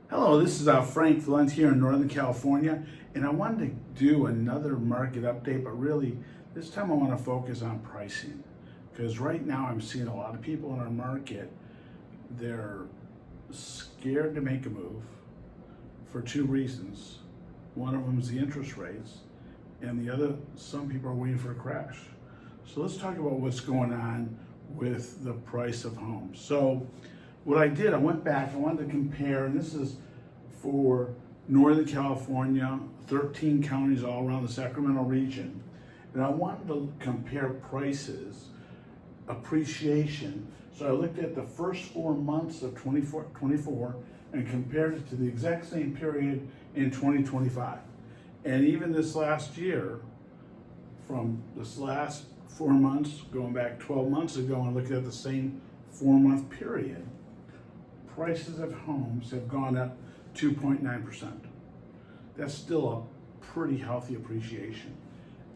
Hello, this is Frank Valente here in Northern California, and I wanted to do another market update, but really this time I want to focus on pricing, because right now I'm seeing a lot of people in our market, they're scared to make a move for two reasons. One of them is the interest rates, and the other, some people are waiting for a crash. So let's talk about what's going on with the price of homes. So what I did, I went back, I wanted to compare, and this is for Northern California, 13 counties all around the Sacramento region. And I wanted to compare prices, appreciation. So I looked at the first 4 months of 24 and compared it to the exact same period in 2025. And even this last year, from this last 4 months, going back 12 months ago, and looking at the same 4-month period, prices of homes have gone up 2.9%. That's still a pretty healthy appreciation.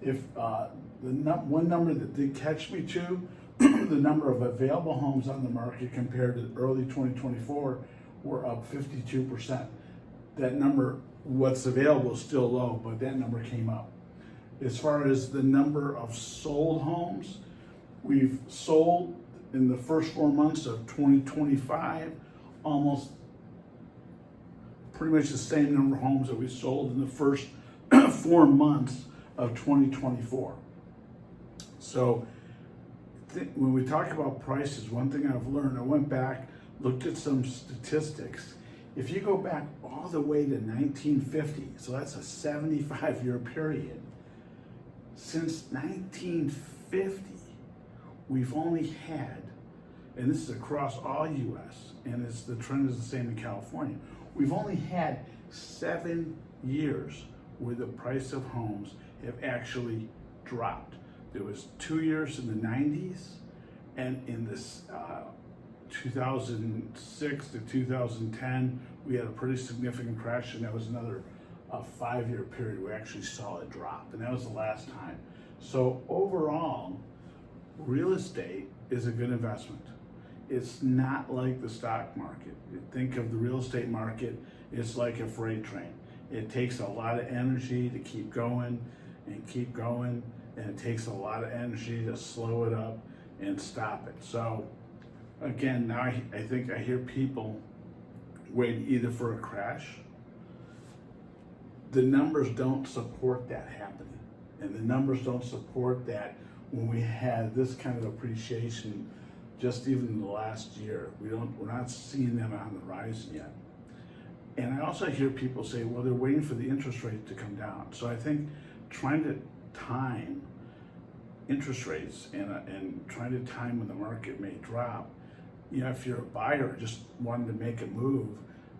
If one number that did catch me too, the number of available homes on the market compared to early 2024 were up 52%. That number, what's available, is still low, but that number came up. As far as the number of sold homes, we've sold in the first 4 months of 2025 almost pretty much the same number of homes that we sold in the first 4 months of 2024. So when we talk about prices, one thing I've learned, I went back, looked at some statistics. If you go back all the way to 1950, so that's a 75-year period, since 1950, we've only had, and this is across all US, and the trend is the same in California, we've only had 7 years where the price of homes have actually dropped. There was 2 years in the 90s, and in this 2006 to 2010, we had a pretty significant crash, and that was another 5-year period we actually saw a drop, and that was the last time. So overall, real estate is a good investment. It's not like the stock market. Think of the real estate market, it's like a freight train. It takes a lot of energy to keep going, and it takes a lot of energy to slow it up and stop it. So again, now I think I hear people waiting either for a crash. The numbers don't support that happening, and the numbers don't support that when we had this kind of appreciation just even in the last year. We're not seeing them on the rise yet. And I also hear people say, well, they're waiting for the interest rate to come down. So I think trying to time interest rates and trying to time when the market may drop, if you're a buyer just wanting to make a move,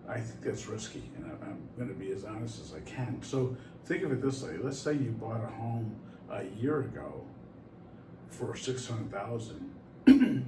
I think that's risky, and I'm going to be as honest as I can. So think of it this way. Let's say you bought a home a year ago for $600,000, and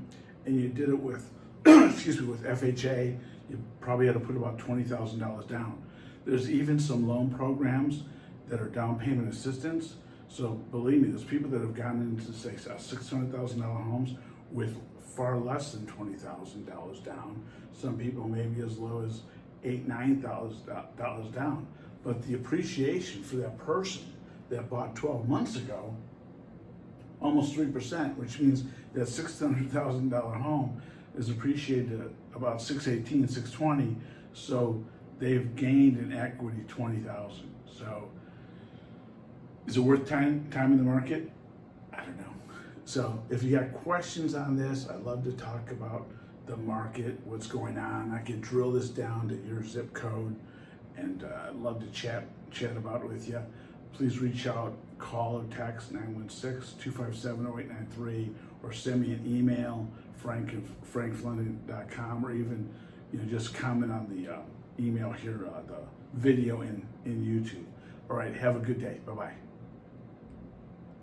you did it with, with FHA. You probably had to put about $20,000 down. There's even some loan programs that are down payment assistance. So believe me, there's people that have gotten into, say, $600,000 homes with far less than $20,000 down. Some people maybe as low as $8,000, $9,000 down. But the appreciation for that person that bought 12 months ago, almost 3%, which means that $600,000 home is appreciated at about $618,000, $620,000. So they've gained in equity $20,000. So is it worth timing the market? I don't know. So if you got questions on this, I'd love to talk about the market, what's going on. I can drill this down to your zip code, and I'd love to chat about it with you. Please reach out, call or text 916-257-0893, or send me an email, frank@frankvalente.com, or even just comment on the email here, the video in YouTube. All right, have a good day. Bye-bye.